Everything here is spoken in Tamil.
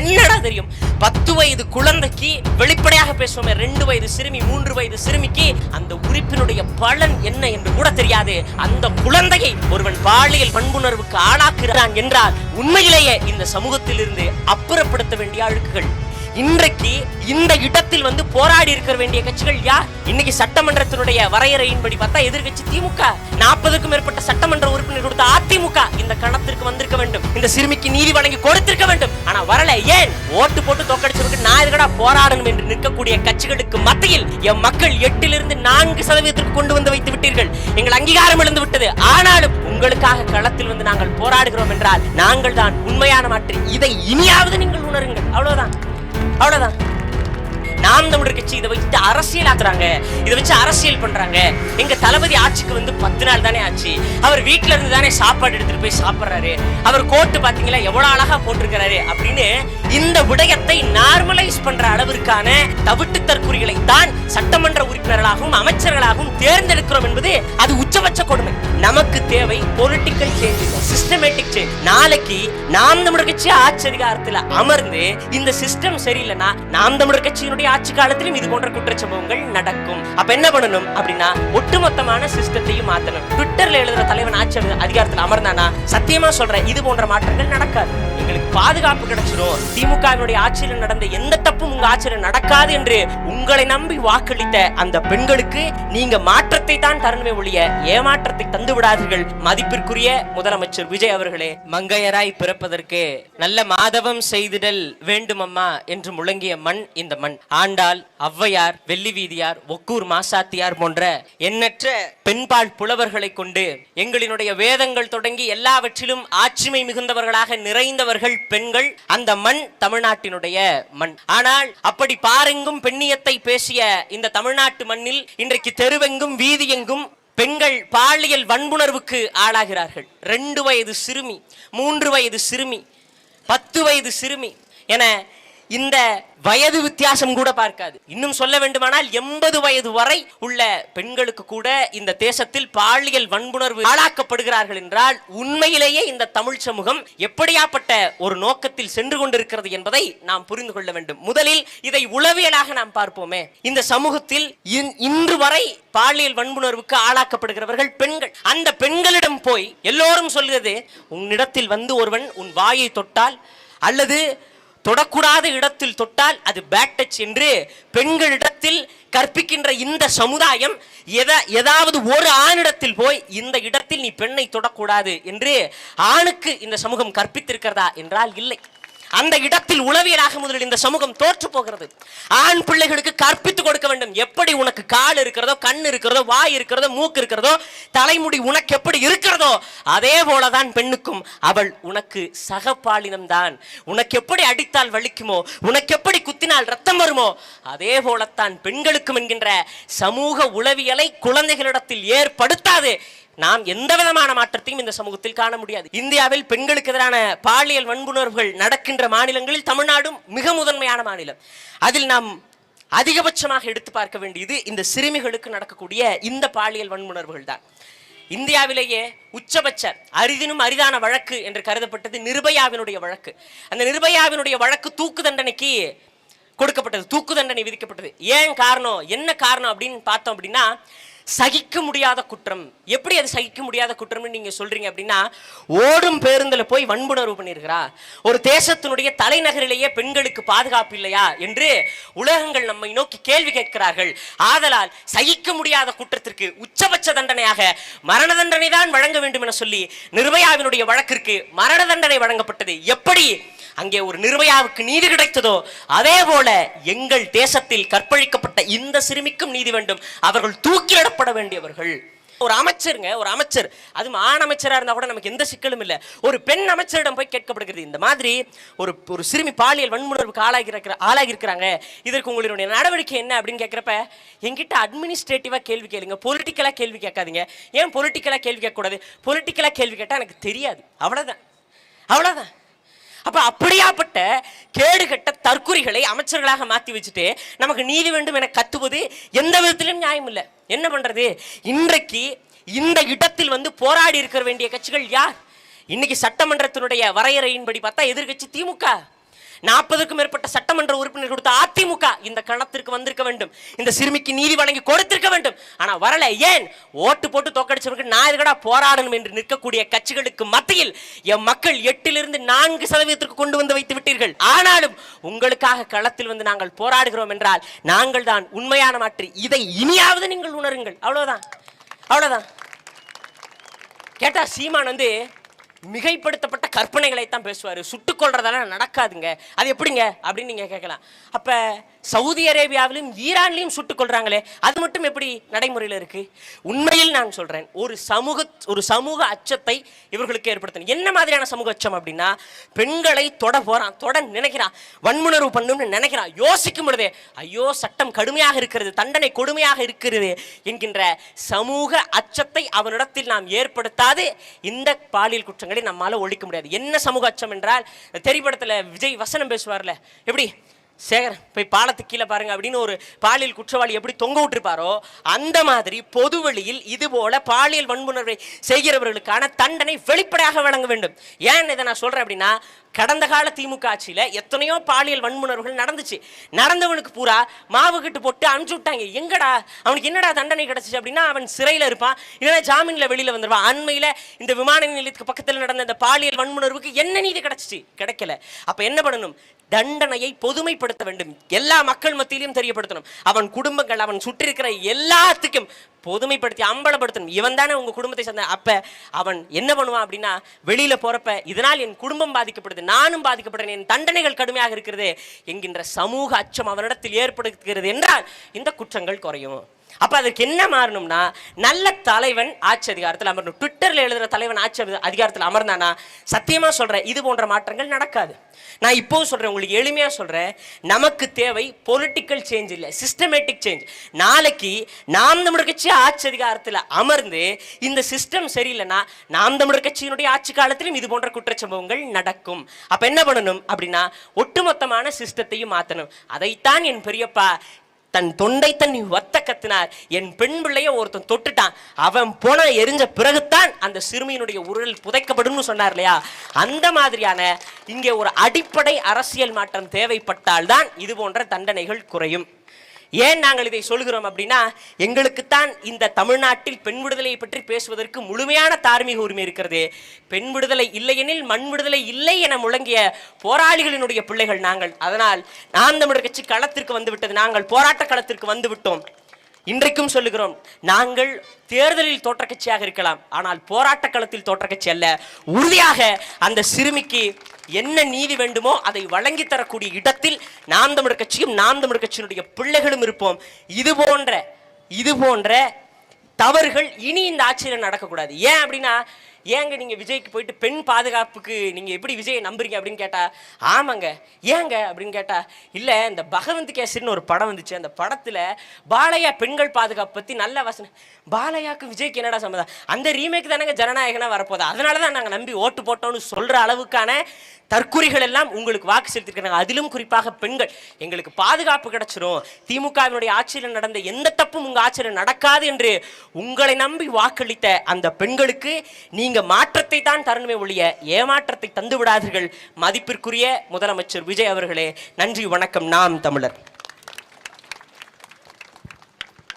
என்னடா தெரியும்? 10 வயது குழந்தைக்கு வெளிப்படையாக பேசுவோமே, 2 வயது சிறுமி 3 வயது சிறுமிக்கு அந்த உறுப்பினுடைய பலன் என்ன என்று கூட தெரியாது. அந்த குழந்தையை ஒருவன் பாலியல் வன்புணர்வுக்கு ஆளாக்குகிறான் என்றால் உண்மையிலேயே இந்த சமூகத்தில் இருந்து அப்புறப்படுத்த வேண்டிய அழுக்குகள். இன்றைக்கு இந்த இடத்தில் வந்து போராடி இருக்க வேண்டிய கட்சிகள் யார்? இன்னைக்கு சட்டமன்றத்தினுடைய வரையறையின்படி பார்த்தா எதிர்கட்சி திமுக. 40க்கும் மேற்பட்ட சட்டமன்ற உறுப்பினர் கொடுத்த அதிமுக இந்த கணத்திற்கு வந்திருக்க வேண்டும், இந்த சிறுமிக்கு நீதி வழங்கி கொடுத்திருக்க வேண்டும். ஆனா வரல. ஏன்? ஓட்டு போட்டு தோக்கடிச்சவருக்கு நான் எதுக்கடா போராடணும் என்று நிற்கக்கூடிய கட்சிகளுக்கு மத்தியில் என் மக்கள் 8லிருந்து 4% கொண்டு வந்து வைத்து விட்டீர்கள். எங்கள் அங்கீகாரம் இழந்து விட்டது. ஆனாலும் உங்களுக்காக களத்தில் வந்து நாங்கள் போராடுகிறோம் என்றால் நாங்கள் தான் உண்மையான மாற்று. இதை இனியாவது நீங்கள் உணருங்கள். அவ்வளவுதான். நாம் தமிழர் கட்சி இதை வச்சு அரசியல் ஆக்குறாங்க, இதை வச்சு அரசியல் பண்றாங்க. எங்க தளபதி ஆட்சிக்கு வந்து 10 நாள் தானே ஆச்சு, அவர் வீட்டுல இருந்து தானே சாப்பாடு எடுத்துட்டு போய் சாப்பிடுறாரு, அவர் கோட்டு பாத்தீங்களா எவ்வளவு அழகா போட்டிருக்கிறாரு அப்படின்னு இந்த விடயத்தை நார்மலைஸ் பண்ற அளவிற்கான தவிட்டு தற்குறிகளை தான் சட்டமன்ற உறுப்பினர்களாகவும் அமைச்சர்களாகவும் தேர்ந்தெடுக்கிறோம் என்பது அது உச்சபட்ச கொடுமை. நமக்கு தேவை பொலிட்டிக்கல் சேஞ்ச், சிஸ்டமேட்டிக் சேஞ்ச். நாளைக்கு நாம் தமிழர் கட்சி ஆட்சி அதிகாரத்தில் அமர்ந்து இந்த சிஸ்டம் சரியில்லைன்னா நாம் தமிழர் கட்சியினுடைய ஆட்சி காலத்திலும் இது போன்ற குற்றச்சம்பவங்கள் நடக்கும். அப்ப என்ன பண்ணணும் அப்படின்னா ஒட்டுமொத்தமான சிஸ்டத்தையும் மாத்தணும். ட்விட்டர்ல எழுதுற தலைவன் ஆட்சி அதிகாரத்தில் அமர்ந்தானா சத்தியமா சொல்றேன் இது போன்ற மாற்றங்கள் நடக்காது. எங்களுக்கு பாதுகாப்பு கிடைச்சிடும். திமுகவினுடைய ஆட்சியில் நடந்த எந்த தப்பும் உங்க ஆட்சியில் நடக்காது என்று உங்களை நம்பி வாக்களித்த அந்த பெண்களுக்கு நீங்க மாற்றத்தை தான் தரணுமே ஒழிய ஏமாற்றத்தை தந்து விடாதீர்கள். மதிப்பிற்குரிய முதலமைச்சர் விஜய் அவர்களே, மங்கையராய் பிறப்பதற்கு நல்ல மாதவம் செய்திடல் வேண்டும் அம்மா என்று முழங்கிய மண் இந்த மண். ஆண்டாள், ஔவையார், வெள்ளி வீதியார், ஒக்கூர் மாசாத்தியார் போன்ற எண்ணற்ற பெண்பால் புலவர்களை கொண்டு எங்களினுடைய வேதங்கள் தொடங்கி எல்லாவற்றிலும் ஆட்சிமை மிகுந்தவர்களாக நிறைந்தவர்கள் பெண்கள். அந்த மண் தமிழ்நாட்டினுடைய மண். ஆனால் அப்படி பாரெங்கும் பெண்ணியத்தை பேசிய இந்த தமிழ்நாட்டு மண்ணில் இன்றைக்கு தெருவெங்கும் வீதியெங்கும் பெண்கள் பாலியல் வன்புணர்வுக்கு ஆளாகிறார்கள். 2 வயது சிறுமி, 3 வயது சிறுமி, 10 வயது சிறுமி என இந்த வயது வித்தியாசம் கூட பார்க்காது. இன்னும் சொல்ல வேண்டுமானால் 80 வயது வரை உள்ள பெண்களுக்கு கூட இந்த தேசத்தில் பாலியல் வன்புணர்வு ஆளாக்கப்படுகிறார்கள் என்றால் உண்மையிலேயே இந்த தமிழ் சமூகம் எப்படியாப்பட்ட ஒரு நோக்கத்தில் சென்று கொண்டிருக்கிறது என்பதை நாம் புரிந்து கொள்ள வேண்டும். முதலில் இதை உளவியலாக நாம் பார்ப்போமே. இந்த சமூகத்தில் இன்று வரை பாலியல் வன்புணர்வுக்கு ஆளாக்கப்படுகிறவர்கள் பெண்கள். அந்த பெண்களிடம் போய் எல்லோரும் சொல்கிறது, உன்னிடத்தில் வந்து ஒருவன் உன் வாயை தொட்டால் அல்லது தொடக்கூடாத இடத்தில் தொட்டால் அது பேட் டச் என்று பெண்களிடத்தில் கற்பிக்கின்ற இந்த சமுதாயம் ஏதாவது ஒரு ஆணிடத்தில் போய் இந்த இடத்தில் நீ பெண்ணை தொடக்கூடாது என்று ஆணுக்கு இந்த சமூகம் கற்பித்திருக்கிறதா என்றால் இல்லை. அந்த இடத்தில் உளவியலாக முதலில் இந்த சமூகம் தோற்று போகிறது. ஆண் பிள்ளைகளுக்கு கற்பித்துக் கொடுக்க வேண்டும். எப்படி உனக்கு கால் இருக்கிறதோ, கண் இருக்கிறதோ, வாய் இருக்கிறதோ, மூக்கு இருக்கிறதோ, தலைமுடி உனக்கு எப்படி இருக்கிறதோ அதே போலதான் பெண்ணுக்கும். அவள் உனக்கு சகபாலினம் தான். உனக்கு எப்படி அடித்தால் வலிக்குமோ, உனக்கு எப்படி குத்தினால் ரத்தம் வருமோ அதே போலத்தான் பெண்களுக்கும் என்கின்ற சமூக உளவியலை குழந்தைகளிடத்தில் ஏற்படுத்தாது நாம் எந்த விதமான மாற்றத்தையும் இந்த சமூகத்தில் காண முடியாது. இந்தியாவில் பெண்களுக்கு எதிரான பாலியல் வன்புணர்வுகள் நடக்கின்ற மாநிலங்களில் தமிழ்நாடும் மிக முதன்மையான மாநிலம். அதில் நாம் அதிகபட்சமாக எடுத்து பார்க்க வேண்டியது இந்த சிறுமிகளுக்கு நடக்கக்கூடிய இந்த பாலியல் வன்புணர்வுகள் தான். இந்தியாவிலேயே உச்சபட்ச அரிதினும் அரிதான வழக்கு என்று கருதப்பட்டது நிர்பயாவினுடைய வழக்கு. அந்த நிர்பயாவினுடைய வழக்கு தூக்கு தண்டனைக்கு கொடுக்கப்பட்டது, தூக்கு தண்டனை விதிக்கப்பட்டது. ஏன் காரணம், என்ன காரணம் அப்படின்னு பார்த்தோம் அப்படின்னா, சகிக்க முடியாத குற்றம். எப்படி அது சகிக்க முடியாத குற்றம்னு நீங்க சொல்றீங்க அப்படின்னா, ஓடும் பேருந்துல போய் வன்புணர்வு பண்ணிருக்கிறா, ஒரு தேசத்தினுடைய தலைநகரிலேயே பெண்களுக்கு பாதுகாப்பு இல்லையா என்று உலகங்கள் நம்மை நோக்கி கேள்வி கேட்கிறார்கள். ஆதலால் சகிக்க முடியாத குற்றத்திற்கு உச்சபட்ச தண்டனையாக மரண தண்டனை தான் வழங்க வேண்டும் என சொல்லி நிர்பயாவினுடைய வழக்கிற்கு மரண தண்டனை வழங்கப்பட்டது. எப்படி அங்கே ஒரு நிர்பயாவுக்கு நீதி கிடைத்ததோ அதே போல எங்கள் தேசத்தில் கற்பழிக்கப்பட்ட இந்த சிறுமிக்கும் நீதி வேண்டும். அவர்கள் தூக்கிலிடப்பட வேண்டியவர்கள். ஒரு அமைச்சருங்க, ஒரு அமைச்சர், அது ஆண் அமைச்சரா இருந்தா கூட நமக்கு எந்த சிக்கலும் இல்லை. ஒரு பெண் அமைச்சரிடம் போய் கேட்கப்படுகிறது, இந்த மாதிரி ஒரு சிறுமி பாலியல் வன்முணர்வுக்கு ஆளாகி இருக்கிறாங்க, இதற்கு உங்களுடைய நடவடிக்கை என்ன அப்படின்னு கேட்கிறப்ப, என்கிட்ட அட்மினிஸ்ட்ரேட்டிவா கேள்வி கேளுங்க, பொலிட்டிக்கலா கேள்வி கேட்காதீங்க. ஏன் பொலிட்டிக்கலா கேள்வி கேட்கக்கூடாது? பொலிட்டிக்கலா கேள்வி கேட்டா எனக்கு தெரியாது, அவ்வளவுதான். அப்ப அப்படியாப்பட்ட கேடுகட்ட தற்குறிகளை அமைச்சர்களாக மாற்றி வச்சுட்டு நமக்கு நீதி வேண்டும் என கத்துவது எந்த விதத்திலும் நியாயம் இல்லை. என்ன பண்றது? இன்றைக்கு இந்த இடத்தில் வந்து போராடி இருக்க வேண்டிய கட்சிகள் யார்? இன்னைக்கு சட்டமன்றத்தினுடைய வரையறையின்படி பார்த்தா எதிர்கட்சி திமுக. 40க்கும் மேற்பட்ட சட்டமன்ற உறுப்பினர் கொடுத்த அதிமுக இந்த களத்திற்கு வந்திருக்க வேண்டும், இந்த சிறுமிக்கு நீதி வழங்கி கொடுத்திருக்க வேண்டும். ஆனா வரல. ஏன்? ஓட்டு போட்டு தோக்கடிச்சவருக்கு நான் எதுக்கடா போராடணும் என்று நிற்கக்கூடிய கட்சிகளுக்கு மத்தியில் என் மக்கள் 8லிருந்து 4% கொண்டு வந்து வைத்து விட்டீர்கள். ஆனாலும் உங்களுக்காக களத்தில் வந்து நாங்கள் போராடுகிறோம் என்றால் நாங்கள் தான் உண்மையான மாற்று. இதை இனியாவது நீங்கள் உணருங்கள். அவ்வளவுதான், அவ்வளவுதான். கேட்டா சீமான் வந்து மிகைப்படுத்தப்பட்ட கற்பனைகளை தான் பேசுவார். சுட்டுக் கொள்றதெல்லாம் நடக்காதுங்க, அது எப்படிங்க அப்படின்னு நீங்க கேட்கலாம். அப்ப சவுதி அரேபியாவிலும் ஈரான்லையும் சுட்டுக் கொள்றாங்களே, அது மட்டும் எப்படி நடைமுறையில் இருக்கு? உண்மையில் நான் சொல்றேன், ஒரு சமூக அச்சத்தை இவர்களுக்கு ஏற்படுத்தணும். என்ன மாதிரியான சமூக அச்சம் அப்படின்னா, பெண்களை தொட நினைக்கிறான், வன்முணர்வு பண்ணும்னு நினைக்கிறான், யோசிக்கும் பொழுதே ஐயோ சட்டம் கடுமையாக இருக்கிறது, தண்டனை கொடுமையாக இருக்கிறது என்கின்ற சமூக அச்சத்தை அவனிடத்தில் நாம் ஏற்படுத்தாது இந்த பாலியல் குற்றங்கள் நம்மால ஒழிக்க முடியாது. என்ன சமூக அச்சம் என்றால், திரைப்படத்துல விஜய் வசனம் பேசுவார்ல, எப்படி சேகர் போய் பாலத்துக்கு கீழே பாருங்க அப்படின்னு ஒரு பாலியல் குற்றவாளி எப்படி தொங்க விட்டுருப்பாரோ அந்த மாதிரி பொதுவெளியில் இது போல பாலியல் வன்முறை செய்கிறவர்களுக்கான தண்டனை வெளிப்படையாக வழங்க வேண்டும். ஏன் இதை நான் சொல்றேன் அப்படின்னா, கடந்த கால திமுக ஆட்சியில எத்தனையோ பாலியல் வன்முறைகள் நடந்துச்சு. நடந்தவனுக்கு பூரா மாவு கட்டு போட்டு அனுப்பிச்சு விட்டாங்க. எங்கடா அவனுக்கு என்னடா தண்டனை கிடைச்சிச்சு அப்படின்னா, அவன் சிறையில் இருப்பான், இல்லைன்னா ஜாமீன்ல வெளியில வந்துருவான். அண்மையில இந்த விமான நிலையத்துக்கு பக்கத்தில் நடந்த இந்த பாலியல் வன்முறைவுக்கு என்ன நீதி கிடைச்சிச்சு? கிடைக்கல. அப்ப என்ன பண்ணணும்? தண்டனையை பொதுமைப்படுத்த வேண்டும், எல்லா மக்கள் மத்தியிலும் தெரியப்படுத்தணும். அவன் குடும்பங்கள், அவன் சுற்றி இருக்கிற எல்லாத்துக்கும் பொதுமைப்படுத்தி அம்பலப்படுத்தணும். இவன் தானே உங்க குடும்பத்தை சேர்ந்த. அப்ப அவன் என்ன பண்ணுவான் அப்படின்னா, வெளியில போறப்ப இதனால் என் குடும்பம் பாதிக்கப்படுது, நானும் பாதிக்கப்படுறேன், என் தண்டனைகள் கடுமையாக இருக்கிறது என்கின்ற சமூக அச்சம் அவனிடத்தில் ஏற்படுகிறது என்றால் இந்த குற்றங்கள் குறையும். அப்ப அதுக்கு என்ன மாறணும்னா, நல்ல தலைவன் ஆட்சி அதிகாரத்தில் அமரணும். ட்விட்டர்ல எழுதுற தலைவன் ஆட்சி அதிகாரத்தில் அமர்ந்தானா சத்தியமா சொல்றேன் இது போன்ற மாற்றங்கள் நடக்காது. நான் இப்போ சொல்றேன், உங்களுக்கு எளிமையா சொல்றேன், நமக்கு தேவை பொலிட்டிக்கல் சேஞ்ச் இல்ல, சிஸ்டமேட்டிக் சேஞ்ச். நாளைக்கு நாம் தமிழர் கட்சி ஆட்சி அதிகாரத்தில் அமர்ந்து இந்த சிஸ்டம் சரியில்லைன்னா நாம் தமிழர் கட்சியினுடைய ஆட்சி காலத்திலும் இது போன்ற குற்றச்சம்பவங்கள் நடக்கும். அப்ப என்ன பண்ணணும் அப்படின்னா, ஒட்டுமொத்தமான சிஸ்டத்தையும் மாற்றணும். அதைத்தான் என் பெரியப்பா தன் தொண்டை தண்ணி வத்த கத்தினார். என் பெண் பிள்ளைய ஒருத்தன் தொட்டுட்டான், அவன் போன எரிஞ்ச பிறகுத்தான் அந்த சிறுமியினுடைய உடல் புதைக்கப்படும் சொன்னார் இல்லையா? அந்த மாதிரியான இங்கே ஒரு அடிப்படை அரசியல் மாற்றம் தேவைப்பட்டால் தான் இது போன்ற தண்டனைகள் குறையும். ஏன் நாங்கள் இதை சொல்கிறோம் அப்படின்னா, எங்களுக்குத்தான் இந்த தமிழ்நாட்டில் பெண் விடுதலையை பற்றி பேசுவதற்கு முழுமையான தார்மீக உரிமை இருக்கிறது. பெண் விடுதலை இல்லையெனில் மண் விடுதலை இல்லை என முழங்கிய போராளிகளினுடைய பிள்ளைகள் நாங்கள். அதனால் நாம் தமிழர் கட்சி களத்திற்கு வந்து விட்டது, நாங்கள் போராட்ட களத்திற்கு வந்து விட்டோம். இன்றைக்கும் சொல்லுகிறோம், நாங்கள் தேர்தலில் தோற்ற கட்சியாக இருக்கலாம், ஆனால் போராட்ட களத்தில் தோற்ற கட்சி அல்ல. உறுதியாக அந்த சிறுமிக்கு என்ன நீதி வேண்டுமோ அதை வழங்கி தரக்கூடிய இடத்தில் நாம் தமிழர் கட்சியும் நாம் தமிழர் கட்சியினுடைய பிள்ளைகளும் இருப்போம். இது போன்ற தவறுகள் இனி இந்த ஆட்சியில் நடக்கக்கூடாது. ஏன் அப்படின்னா, ஏங்க நீங்க விஜய்க்கு போயிட்டு பெண் பாதுகாப்புக்கு நீங்க எப்படி விஜயை நம்புறீங்க அப்படின்னு கேட்டா, ஆமாங்க ஏங்க அப்படின்னு கேட்டா, இல்ல இந்த பகவந்த் கேசரின்னு ஒரு படம் வந்துச்சு, அந்த படத்துல பாலையா பெண்கள் பாதுகாப்பு பத்தி நல்ல வசனம். பாலையாக்கு விஜய்க்கு என்னடா சம்மதம்? அந்த ரீமேக் தானங்க ஜனநாயகனா வரப்போகுது, அதனாலதான் நாங்க நம்பி ஓட்டு போட்டோம்னு சொல்ற அளவுக்கான தற்குறிகள் எல்லாம் உங்களுக்கு வாக்கு செலுத்திருக்கிறாங்க. அதிலும் குறிப்பாக பெண்கள், எங்களுக்கு பாதுகாப்பு கிடைச்சிரும், திமுகவினுடைய ஆட்சியில் நடந்த எந்த தப்பும் உங்க ஆட்சியில் நடக்காது என்று உங்களை நம்பி வாக்களித்த அந்த பெண்களுக்கு நீங்க மாற்றத்தை தான் தரணுமே ஒழிய ஏமாற்றத்தை தந்து விடாதீர்கள். மதிப்பிற்குரிய முதலமைச்சர் விஜய் அவர்களே, நன்றி, வணக்கம். நாம் தமிழர்.